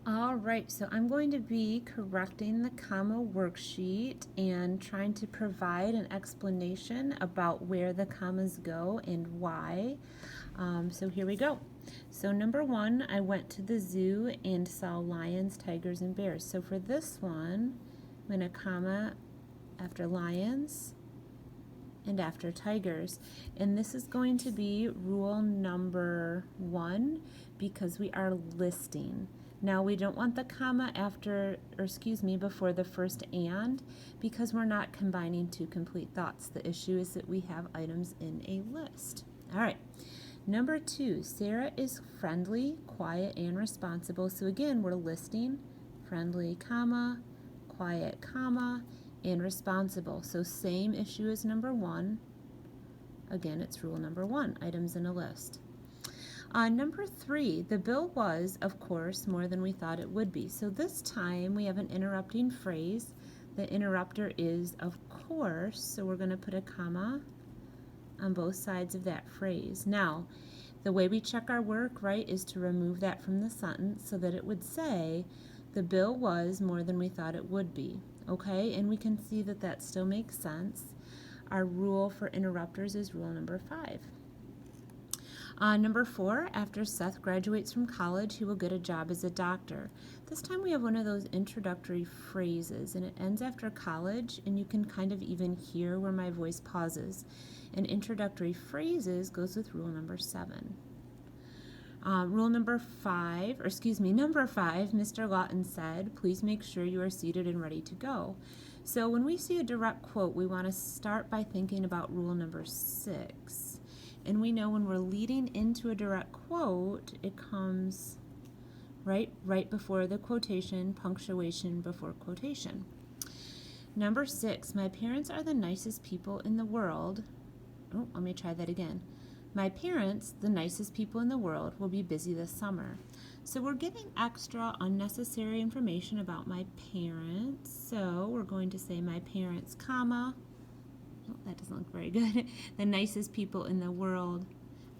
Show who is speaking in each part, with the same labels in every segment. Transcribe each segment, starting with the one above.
Speaker 1: All right, so I'm going to be correcting the comma worksheet and trying to provide an explanation about where the commas go and why. So here we go. So number one, I went to the zoo and saw lions, tigers, and bears. So for this one, I'm going to comma after lions and after tigers. And this is going to be rule number one because we are listing. Now we don't want the comma after, or excuse me, before the first and because we're not combining two complete thoughts. The issue is that we have items in a list. All right. Number two, Sarah is friendly, quiet, and responsible. So again, we're listing friendly, comma, quiet, comma, and responsible. So same issue as number one. Again, it's rule number one, items in a list. Number three, the bill was, of course, more than we thought it would be. So this time we have an interrupting phrase. The interrupter is, of course, so we're going to put a comma on both sides of that phrase. Now, the way we check our work, right, is to remove that from the sentence so that it would say, the bill was more than we thought it would be. Okay, and we can see that that still makes sense. Our rule for interrupters is rule number 5. Number 4, after Seth graduates from college, he will get a job as a doctor. This time we have one of those introductory phrases, and it ends after college, and you can kind of even hear where my voice pauses. And introductory phrases goes with rule number 7. Number 5, Mr. Lawton said, please make sure you are seated and ready to go. So when we see a direct quote, we want to start by thinking about rule number 6. And we know when we're leading into a direct quote, it comes right before the quotation, punctuation before quotation. Number 6, my parents are the nicest people in the world. Oh, let me try that again. My parents, the nicest people in the world, will be busy this summer. So we're getting extra unnecessary information about my parents. So we're going to say my parents, comma. Oh, that doesn't look very good. The nicest people in the world,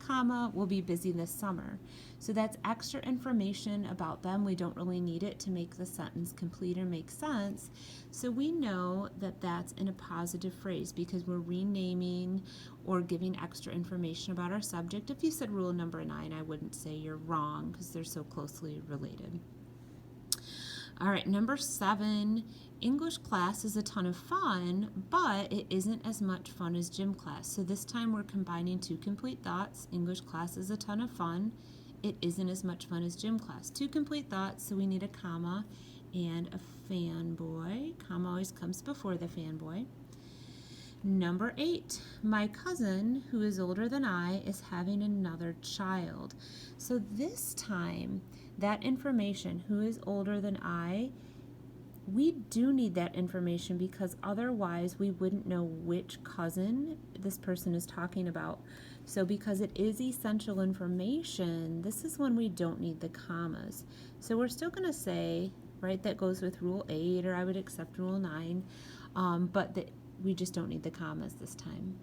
Speaker 1: comma, will be busy this summer. So that's extra information about them. We don't really need it to make the sentence complete or make sense. So we know that that's in a positive phrase because we're renaming or giving extra information about our subject. If you said rule number 9, I wouldn't say you're wrong because they're so closely related. All right, number 7, English class is a ton of fun, but it isn't as much fun as gym class. So this time we're combining two complete thoughts. English class is a ton of fun. It isn't as much fun as gym class. Two complete thoughts, so we need a comma and a fanboy. Comma always comes before the fanboy. Number 8, my cousin, who is older than I, is having another child. So this time, that information, who is older than I, we do need that information because otherwise we wouldn't know which cousin this person is talking about. So because it is essential information, this is when we don't need the commas. So we're still going to say, right, that goes with rule 8, or I would accept rule 9, but we just don't need the commas this time.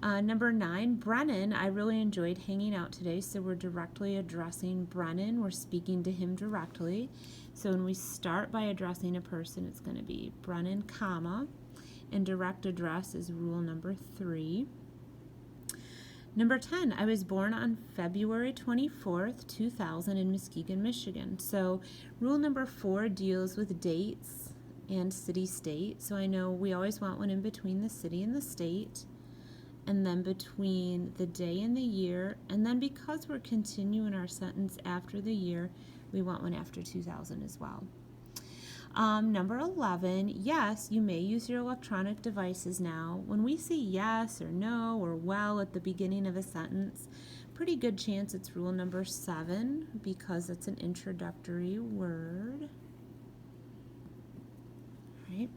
Speaker 1: Number 9, Brennan, I really enjoyed hanging out today, so we're directly addressing Brennan. We're speaking to him directly. So when we start by addressing a person, it's going to be Brennan, comma, and direct address is rule number 3. Number 10, I was born on February 24th, 2000 in Muskegon, Michigan. So rule number 4 deals with dates and city-state. So I know we always want one in between the city and the state, and then between the day and the year, and then because we're continuing our sentence after the year, we want one after 2000 as well. Number 11, yes, you may use your electronic devices now. When we say yes or no or well at the beginning of a sentence, pretty good chance it's rule number 7 because it's an introductory word. Right.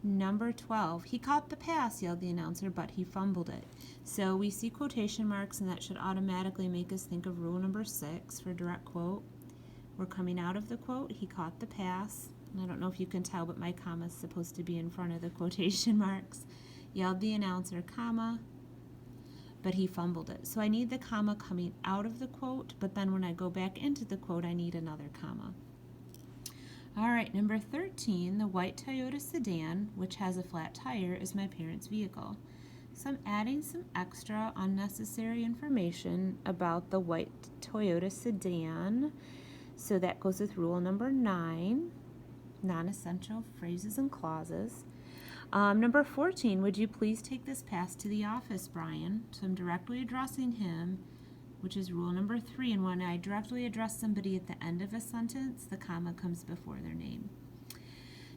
Speaker 1: Number 12, he caught the pass, yelled the announcer, but he fumbled it. So we see quotation marks, and that should automatically make us think of rule number 6 for direct quote. We're coming out of the quote, he caught the pass. I don't know if you can tell, but my comma is supposed to be in front of the quotation marks. Yelled the announcer, comma, but he fumbled it. So I need the comma coming out of the quote, but then when I go back into the quote, I need another comma. All right, number 13, the white Toyota sedan, which has a flat tire, is my parents' vehicle. So I'm adding some extra unnecessary information about the white Toyota sedan. So that goes with rule number 9, non-essential phrases and clauses. Number 14, would you please take this pass to the office, Brian? So I'm directly addressing him, which is rule number 3. And when I directly address somebody at the end of a sentence, the comma comes before their name.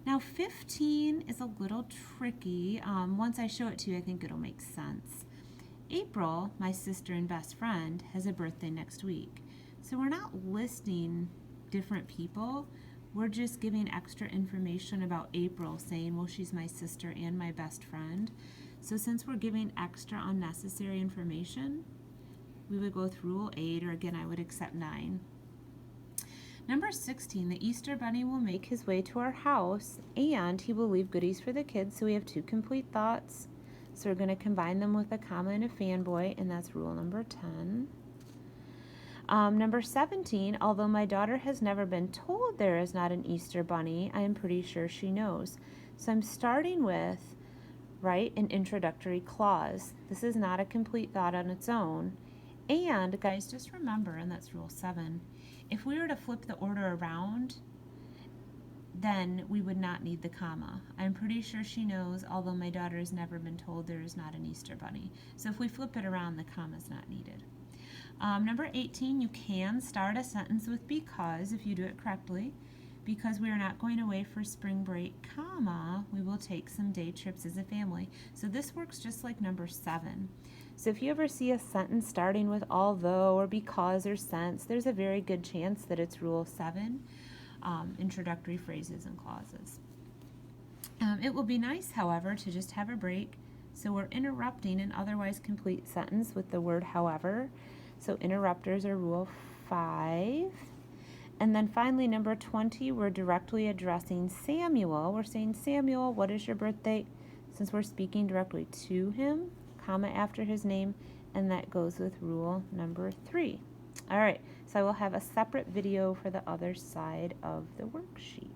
Speaker 1: Now 15 is a little tricky. Once I show it to you, I think it'll make sense. April, my sister and best friend, has a birthday next week. So we're not listing different people. We're just giving extra information about April, saying, well, she's my sister and my best friend. So since we're giving extra unnecessary information, we would go with rule 8, or again, I would accept 9. Number 16, the Easter Bunny will make his way to our house and he will leave goodies for the kids. So we have 2 complete thoughts. So we're going to combine them with a comma and a fanboy, and that's rule number 10. Number 17, although my daughter has never been told there is not an Easter Bunny, I am pretty sure she knows. So I'm starting with, right, an introductory clause. This is not a complete thought on its own. And guys, just remember, and that's rule 7, if we were to flip the order around, then we would not need the comma. I'm pretty sure she knows, although my daughter has never been told there is not an Easter Bunny. So if we flip it around, the comma is not needed. Number 18, you can start a sentence with because if you do it correctly. Because we are not going away for spring break, comma, we will take some day trips as a family. So this works just like number 7. So if you ever see a sentence starting with although or because or since, there's a very good chance that it's rule 7, introductory phrases and clauses. It will be nice, however, to just have a break. So we're interrupting an otherwise complete sentence with the word however. So interrupters are rule 5. And then finally, number 20, we're directly addressing Samuel. We're saying, Samuel, what is your birthday? Since we're speaking directly to him, comma after his name, and that goes with rule number 3. All right, so I will have a separate video for the other side of the worksheet.